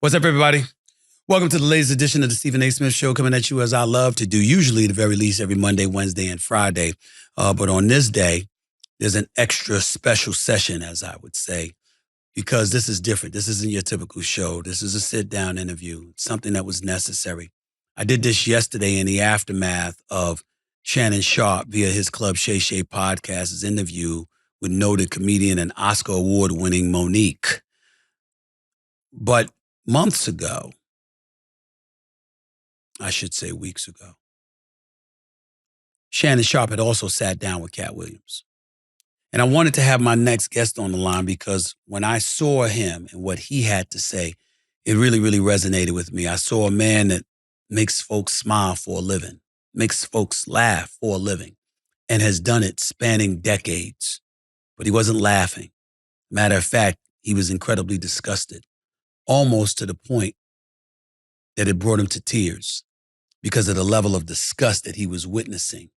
What's up, everybody? Welcome to the latest edition of the Stephen A. Smith Show, coming at you as I love to do, usually at the very least every Monday, Wednesday, and Friday. But on this day, there's an extra special session, as I would say, because this is different. This isn't your typical show. This is a sit-down interview. It's something that was necessary. I did this yesterday in the aftermath of Shannon Sharpe via his Club Shay Shay podcast, his interview with noted comedian and Oscar award-winning Monique. But months ago, I should say weeks ago, Shannon Sharpe had also sat down with Cat Williams. And I wanted to have my next guest on the line because when I saw him and what he had to say, it really, really resonated with me. I saw a man that makes folks smile for a living, makes folks laugh for a living, and has done it spanning decades. But he wasn't laughing. Matter of fact, he was incredibly disgusted, almost to the point that it brought him to tears because of the level of disgust that he was witnessing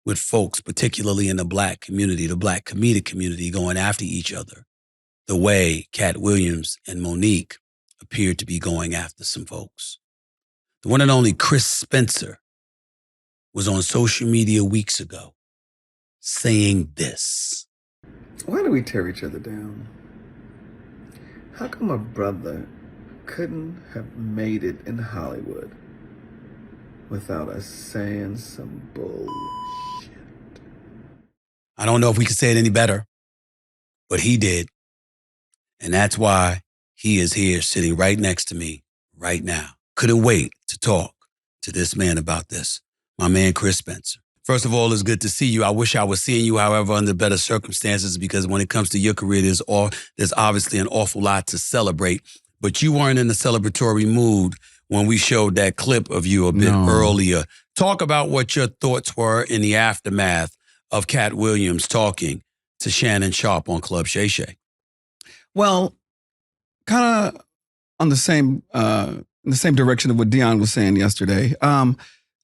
with folks, particularly in the Black community, the Black comedic community, going after each other, the way Cat Williams and Monique appeared to be going after some folks. The one and only Chris Spencer was on social media weeks ago saying this. Why do we tear each other down? How come a brother couldn't have made it in Hollywood without us saying some bullshit? I don't know if we could say it any better, but he did. And that's why he is here sitting right next to me right now. Couldn't wait to talk to this man about this. My man, Chris Spencer. First of all, it's good to see you. I wish I was seeing you, however, under better circumstances, because when it comes to your career, there's obviously an awful lot to celebrate. But you weren't in the celebratory mood when we showed that clip of you a bit earlier. Talk about what your thoughts were in the aftermath of Cat Williams talking to Shannon Sharpe on Club Shay Shay. Well, kind of on the same in the same direction of what Dion was saying yesterday.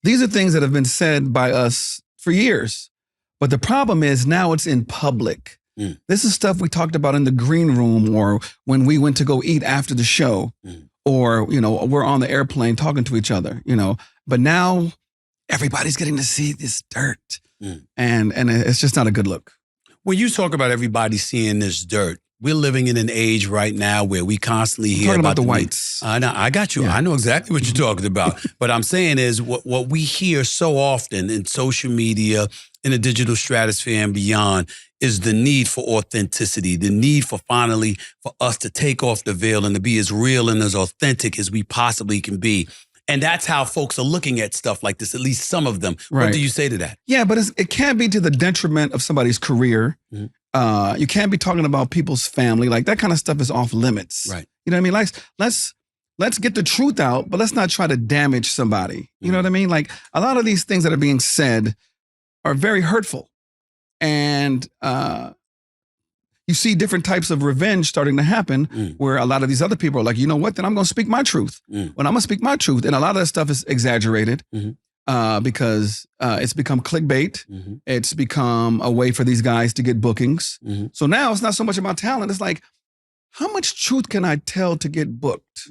These are things that have been said by us for years, but the problem is now it's in public. This is stuff we talked about in the green room or when we went to go eat after the show or, we're on the airplane talking to each other, but now everybody's getting to see this dirt and it's just not a good look. When you talk about everybody seeing this dirt, we're living in an age right now where we constantly hear about the whites. I got you. Yeah. I know exactly what you're talking about. But I'm saying is what we hear so often in social media, in the digital stratosphere and beyond, is the need for authenticity, the need for finally for us to take off the veil and to be as real and as authentic as we possibly can be. And that's how folks are looking at stuff like this, at least some of them. Right. What do you say to that? Yeah, but it can't be to the detriment of somebody's career. You can't be talking about people's family. Like that kind of stuff is off limits. Right. You know what I mean? Like, let's get the truth out, but let's not try to damage somebody. You know what I mean? Like a lot of these things that are being said are very hurtful. And you see different types of revenge starting to happen where a lot of these other people are like, you know what, then I'm going to speak my truth. When I'm going to speak my truth. And a lot of that stuff is exaggerated because it's become clickbait. It's become a way for these guys to get bookings. So now it's not so much about talent. It's like, how much truth can I tell to get booked?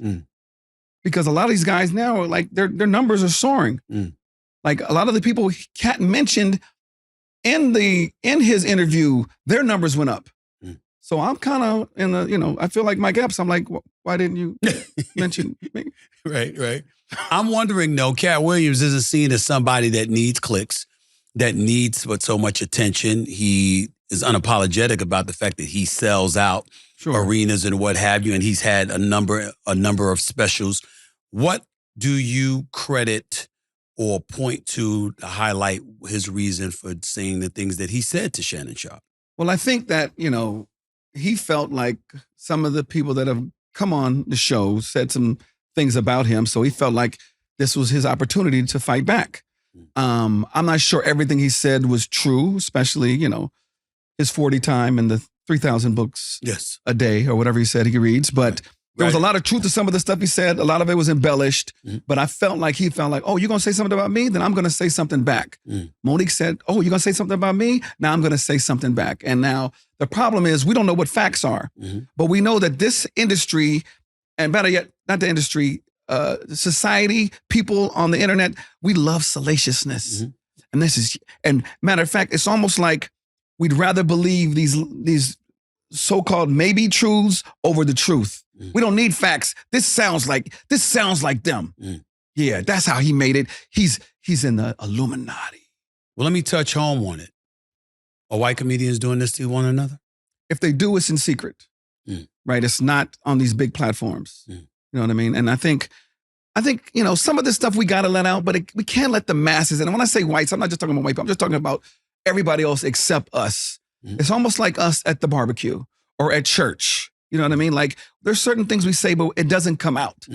Because a lot of these guys now are like, their numbers are soaring. Like a lot of the people Cat mentioned in his interview, their numbers went up. So I'm kind of in the, I feel like Mike Epps. I'm like, why didn't you mention me? Right. I'm wondering, though, Cat Williams isn't seen as somebody that needs clicks, that needs so much attention. He is unapologetic about the fact that he sells out arenas and what have you, and he's had a number of specials. What do you credit or point to highlight his reason for saying the things that he said to Shannon Sharpe? Well, I think that, he felt like some of the people that have come on the show said some things about him. So he felt like this was his opportunity to fight back. I'm not sure everything he said was true, especially, his 40 time and the 3,000 books a day or whatever he said he reads. But there was a lot of truth to some of the stuff he said. A lot of it was embellished. But I felt like he felt like, oh, you're going to say something about me? Then I'm going to say something back. Monique said, oh, you're going to say something about me? Now I'm going to say something back. And now the problem is we don't know what facts are. But we know that this industry and better yet, not the industry, society, people on the internet, we love salaciousness. And matter of fact, it's almost like we'd rather believe these so-called maybe truths over the truth. We don't need facts. This sounds like them. Yeah, that's how he made it. He's in the Illuminati. Well, let me touch home on it. Are white comedians doing this to one another? If they do, it's in secret, right? It's not on these big platforms. You know what I mean? And I think, some of this stuff we got to let out, but we can't let the masses. And when I say whites, I'm not just talking about white people. I'm just talking about everybody else except us. It's almost like us at the barbecue or at church. You know what I mean? Like there's certain things we say, but it doesn't come out.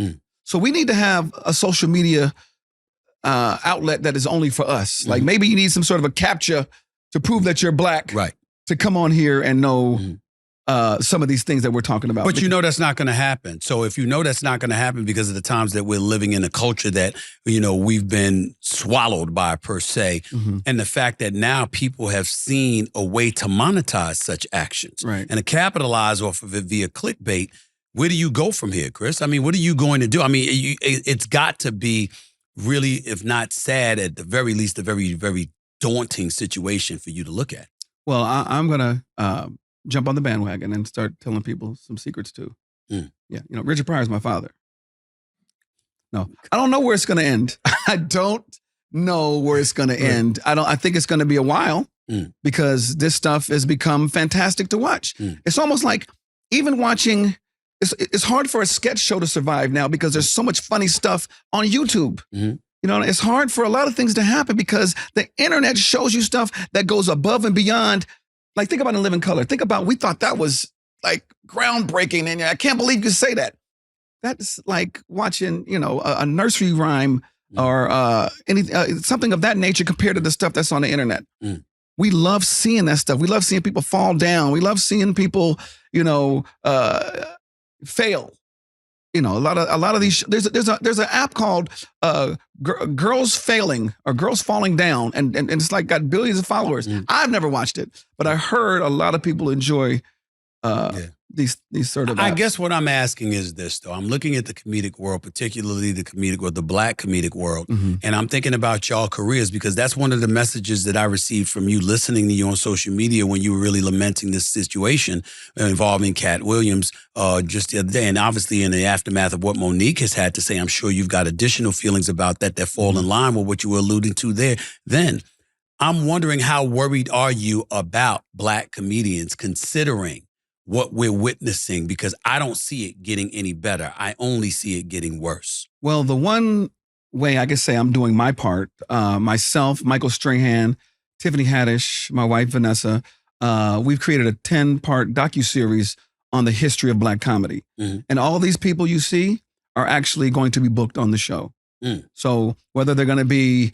So we need to have a social media outlet that is only for us. Like maybe you need some sort of a captcha to prove that you're black, right? To come on here and know some of these things that we're talking about. But you know that's not going to happen. So if you know that's not going to happen because of the times that we're living in a culture that, we've been swallowed by per se, and the fact that now people have seen a way to monetize such actions and to capitalize off of it via clickbait, where do you go from here, Chris? I mean, what are you going to do? I mean, it's got to be really, if not sad, at the very least, a very, very daunting situation for you to look at. Well, I'm going to jump on the bandwagon and start telling people some secrets too. Yeah, Richard Pryor is my father. No, I don't know where it's going to end. I don't know where it's going to end. I think it's going to be a while because this stuff has become fantastic to watch. It's almost like even watching, it's hard for a sketch show to survive now because there's so much funny stuff on YouTube. It's hard for a lot of things to happen because the internet shows you stuff that goes above and beyond. Like think about In Living Color. Think about, we thought that was like groundbreaking, and I can't believe you say that. That's like watching, a nursery rhyme or something of that nature compared to the stuff that's on the internet. We love seeing that stuff. We love seeing people fall down. We love seeing people, fail. A lot of these. There's an app called Girls Failing or Girls Falling Down, and it's like got billions of followers. I've never watched it, but I heard a lot of people enjoy these sort of apps. I guess what I'm asking is this, though. I'm looking at the comedic world, particularly the black comedic world, and I'm thinking about y'all careers because that's one of the messages that I received from you listening to you on social media when you were really lamenting this situation involving Cat Williams just the other day. And obviously in the aftermath of what Monique has had to say, I'm sure you've got additional feelings about that fall in line with what you were alluding to there. Then I'm wondering, how worried are you about black comedians considering what we're witnessing? Because I don't see it getting any better. I only see it getting worse. Well, the one way I can say I'm doing my part, myself, Michael Strahan, Tiffany Haddish, my wife, Vanessa, we've created a 10-part docuseries on the history of black comedy. And all these people you see are actually going to be booked on the show. So whether they're going to be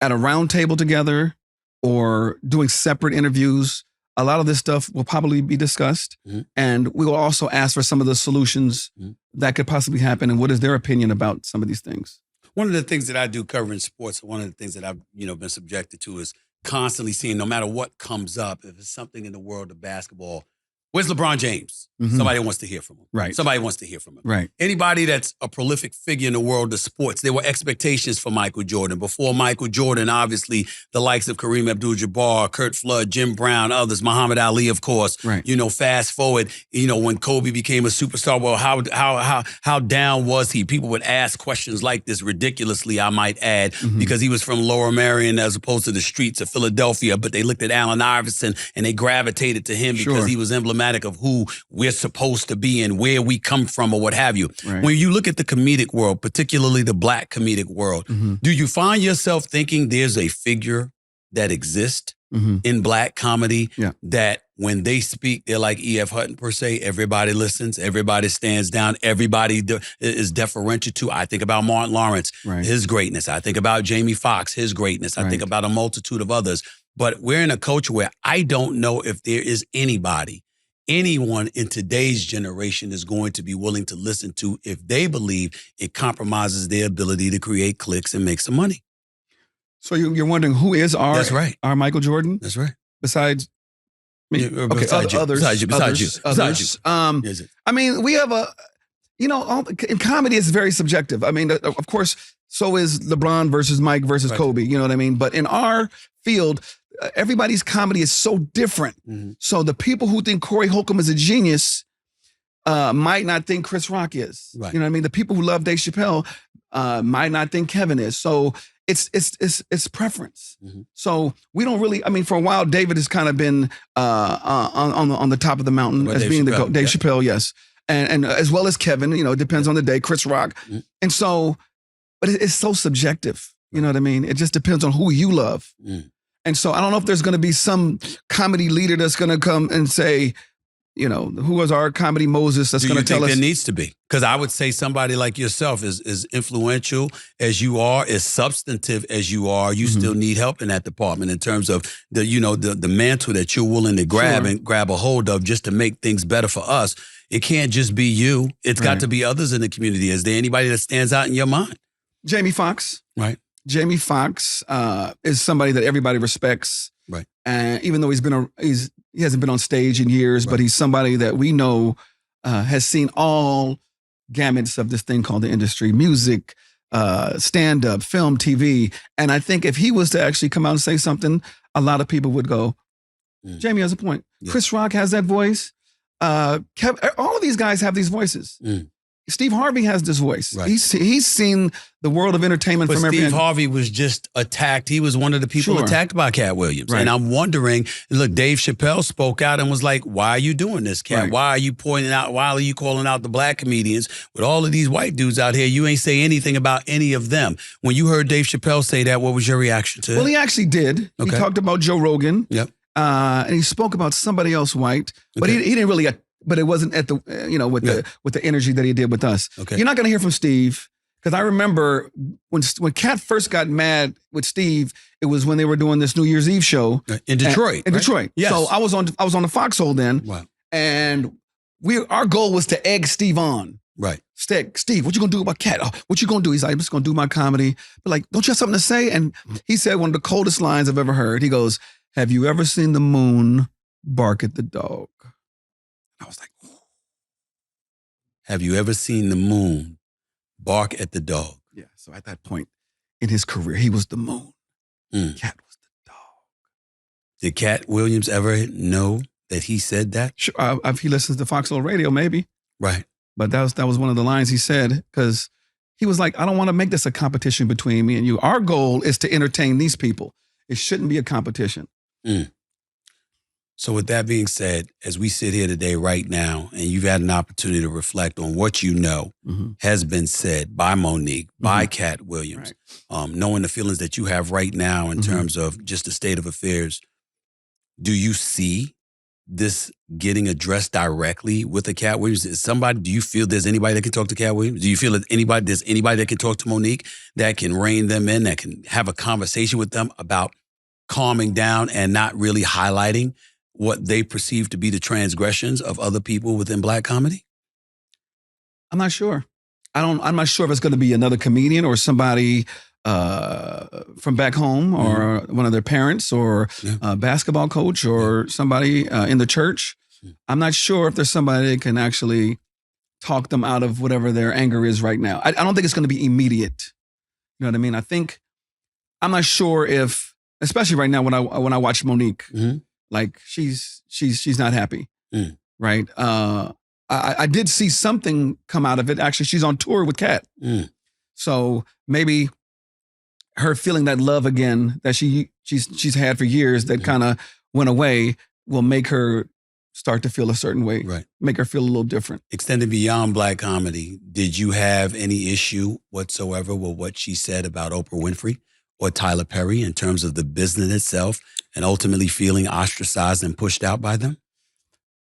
at a round table together or doing separate interviews, a lot of this stuff will probably be discussed, and we will also ask for some of the solutions that could possibly happen and what is their opinion about some of these things. One of the things that I do covering sports, one of the things that I've been subjected to is constantly seeing, no matter what comes up, if it's something in the world of basketball, where's LeBron James? Somebody wants to hear from him. Right. Somebody wants to hear from him. Right. Anybody that's a prolific figure in the world of sports, there were expectations for Michael Jordan. Before Michael Jordan, obviously, the likes of Kareem Abdul-Jabbar, Kurt Flood, Jim Brown, others, Muhammad Ali, of course. Right. Fast forward, when Kobe became a superstar, well, how down was he? People would ask questions like this ridiculously, I might add, because he was from Lower Merion as opposed to the streets of Philadelphia. But they looked at Allen Iverson and they gravitated to him because he was emblematic of who we're supposed to be and where we come from or what have you. Right. When you look at the comedic world, particularly the black comedic world, do you find yourself thinking there's a figure that exists in black comedy that when they speak, they're like E.F. Hutton per se, everybody listens, everybody stands down, everybody is deferential to? I think about Martin Lawrence, his greatness. I think about Jamie Foxx, his greatness. I think about a multitude of others. But we're in a culture where I don't know if there is anyone in today's generation is going to be willing to listen to if they believe it compromises their ability to create clicks and make some money. So you're wondering who is our Michael Jordan? That's right. Besides me. Besides you. Others. Besides you. I mean, we have You know, in comedy is very subjective. I mean, of course, so is LeBron versus Mike versus Right. Kobe. You know what I mean? But in our field, everybody's comedy is so different. Mhm. So the people who think Corey Holcomb is a genius might not think Chris Rock is. Right. You know what I mean? The people who love Dave Chappelle might not think Kevin is. So it's preference. Mhm. So we don't really. I mean, for a while, David has kind of been on the top of the mountain About as Dave being the Chappelle, Dave yeah. Chappelle, yes, and as well as Kevin. You know, it depends on the day. Chris Rock, Mhm. and so, but it's so subjective. You know what I mean? It just depends on who you love. Mm. And so I don't know if there's going to be some comedy leader that's going to come and say, you know, who was our comedy Moses that's Do going you to tell think us. there needs to be? Because I would say somebody like yourself is influential as you are, as substantive as you are. You Mhm. still need help in that department in terms of the mantle that you're willing to grab Sure. and grab a hold of just to make things better for us. It can't just be you. It's got Right. to be others in the community. Is there anybody that stands out in your mind? Jamie Foxx. Right. Jamie Foxx is somebody that everybody respects. Right. And even though he hasn't been on stage in years, but he's somebody that we know has seen all gamuts of this thing called the industry: music, stand-up, film, TV. And I think if he was to actually come out and say something, a lot of people would go, Mm. Jamie has a point. Yeah. Chris Rock has that voice. All of these guys have these voices. Mm. Steve Harvey has this voice. Right. He's seen the world of entertainment But from every Steve angle. Harvey was just attacked. He was one of the people Sure. attacked by Cat Williams. Right. And I'm wondering, look, Dave Chappelle spoke out and was like, why are you doing this, Cat? Right. Why are you calling out the black comedians with all of these white dudes out here? You ain't say anything about any of them. When you heard Dave Chappelle say that, what was your reaction to it? Well, he actually did. Okay. He talked about Joe Rogan. Yep. And he spoke about somebody else white, but Okay. he didn't really. But it wasn't at the with the energy that he did with us. Okay. You're not going to hear from Steve, because I remember when Cat first got mad with Steve, it was when they were doing this New Year's Eve show In Detroit. In right? Detroit. Yes. So I was on the Foxhole then, Wow. and our goal was to egg Steve on. Right. Steve, what you gonna do about Cat? Oh, what you gonna do? He's like, I'm just gonna do my comedy. But like, don't you have something to say? And he said one of the coldest lines I've ever heard. He goes, "Have you ever seen the moon bark at the dog?" I was like, Have you ever seen the moon bark at the dog? yeah. So at that point in his career, he was the moon. Mm. Cat was the dog. Did Cat Williams ever know that he said that? Sure, if he listens to Foxhole Radio, maybe. Right. But that was one of the lines he said, because he was like, I don't want to make this a competition between me and you. Our goal is to entertain these people. It shouldn't be a competition. Mm. So with that being said, as we sit here today right now, and you've had an opportunity to reflect on what you know Mm-hmm. has been said by Monique, by Cat Williams, knowing the feelings that you have right now in Mhm. terms of just the state of affairs, do you see this getting addressed directly with the Cat Williams? Do you feel there's anybody that can talk to Cat Williams? Do you feel that there's anybody that can talk to Monique, that can rein them in, that can have a conversation with them about calming down and not really highlighting what they perceive to be the transgressions of other people within black comedy? I'm not sure. I'm not sure if it's going to be another comedian or somebody from back home, or one of their parents, or a basketball coach, or somebody in the church. I'm not sure if there's somebody that can actually talk them out of whatever their anger is right now. I don't think it's going to be immediate. You know what I mean? I'm not sure if, especially right now when I watch Monique, Mhm. like she's not happy, Mm. right? I did see something come out of it. Actually, she's on tour with Cat. Mm. So maybe her feeling that love again that she's had for years, that kind of went away, will make her start to feel a certain way, Right. make her feel a little different. Extended beyond black comedy, did you have any issue whatsoever with what she said about Oprah Winfrey or Tyler Perry in terms of the business itself and ultimately feeling ostracized and pushed out by them?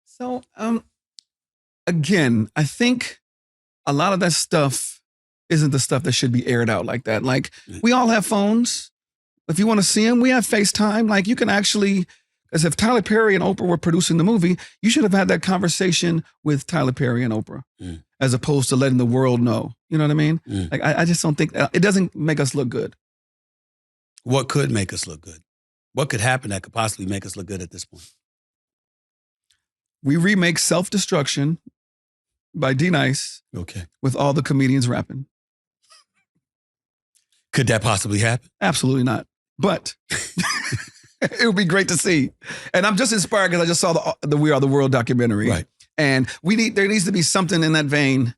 So, again, I think a lot of that stuff isn't the stuff that should be aired out like that. Like, we all have phones. If you want to see them, we have FaceTime. Like, you can actually, as if Tyler Perry and Oprah were producing the movie, you should have had that conversation with Tyler Perry and Oprah, as opposed to letting the world know. You know what I mean? Like, I just don't think, it doesn't make us look good. What could make us look good? What could happen that could possibly make us look good at this point? We remake self-destruction by D Nice Okay. with all the comedians rapping. Could that possibly happen? Absolutely not. But it would be great to see. And I'm just inspired because I just saw the We Are the World documentary. Right. And there needs to be something in that vein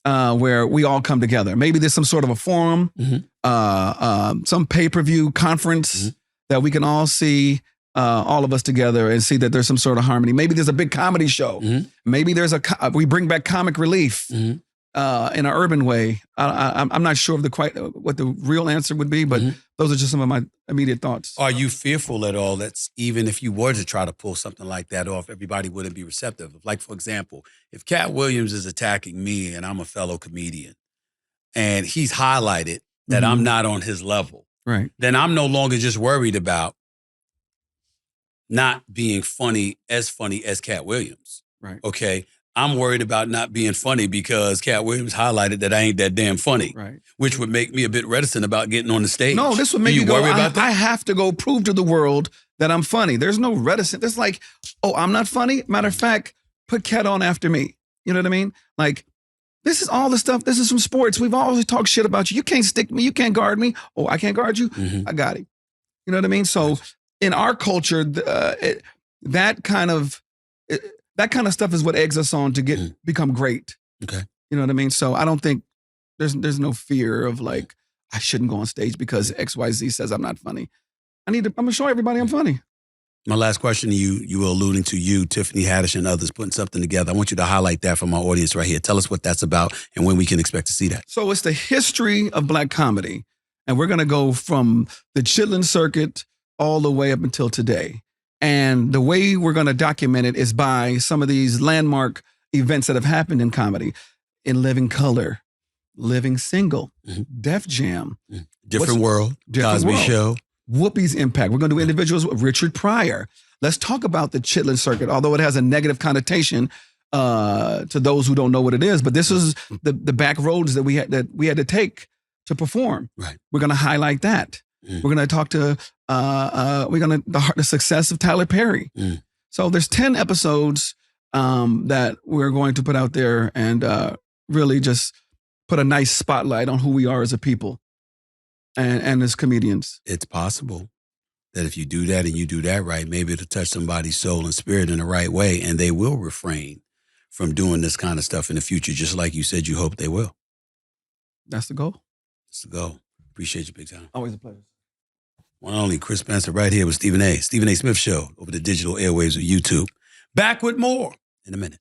where we all come together. Maybe there's some sort of a forum, some pay-per-view conference that we can all see all of us together and see that there's some sort of harmony. Maybe there's a big comedy show. Maybe there's we bring back comic relief in an urban way. I'm not sure of what the real answer would be, but those are just some of my immediate thoughts. Are you fearful at all that even if you were to try to pull something like that off, everybody wouldn't be receptive? Like, for example, if Cat Williams is attacking me and I'm a fellow comedian and he's highlighted that I'm not on his level, right? Then I'm no longer just worried about not being funny as Cat Williams. Right. Okay. I'm worried about not being funny because Cat Williams highlighted that I ain't that damn funny. Right. Which would make me a bit reticent about getting on the stage. No, this would make you me go, worry about that? I have to go prove to the world that I'm funny. There's no reticence. It's like, oh, I'm not funny? Matter of fact, put Cat on after me. You know what I mean? Like, this is all the stuff. This is from sports. We've always talked shit about you. You can't stick me. You can't guard me. Oh, I can't guard you? I got it. You know what I mean? So in our culture, that kind of stuff is what eggs us on to become great. Okay. You know what I mean? So I don't think there's no fear of like, I shouldn't go on stage because XYZ says I'm not funny. I'm gonna show everybody I'm funny. My last question to you were alluding to you, Tiffany Haddish, and others putting something together. I want you to highlight that for my audience right here. Tell us what that's about and when we can expect to see that. So it's the history of Black comedy. And we're gonna go from the Chitlin Circuit all the way up until today. And the way we're going to document it is by some of these landmark events that have happened in comedy. In Living Color, Living Single, Def Jam. Different World, Cosby Show. Whoopi's impact. We're going to do individuals with Richard Pryor. Let's talk about the Chitlin Circuit, although it has a negative connotation to those who don't know what it is. But this is the back roads that we had to take to perform. Right. We're going to highlight that. We're going to talk to the success of Tyler Perry. So there's 10 episodes that we're going to put out there and really just put a nice spotlight on who we are as a people and as comedians. It's possible that if you do that and you do that right, maybe it'll touch somebody's soul and spirit in the right way, and they will refrain from doing this kind of stuff in the future, just like you said you hope they will. That's the goal. That's the goal. Appreciate you, big time. Always a pleasure. One and only Chris Spencer right here with Stephen A. Stephen A. Smith Show over the digital airwaves of YouTube. Back with more in a minute.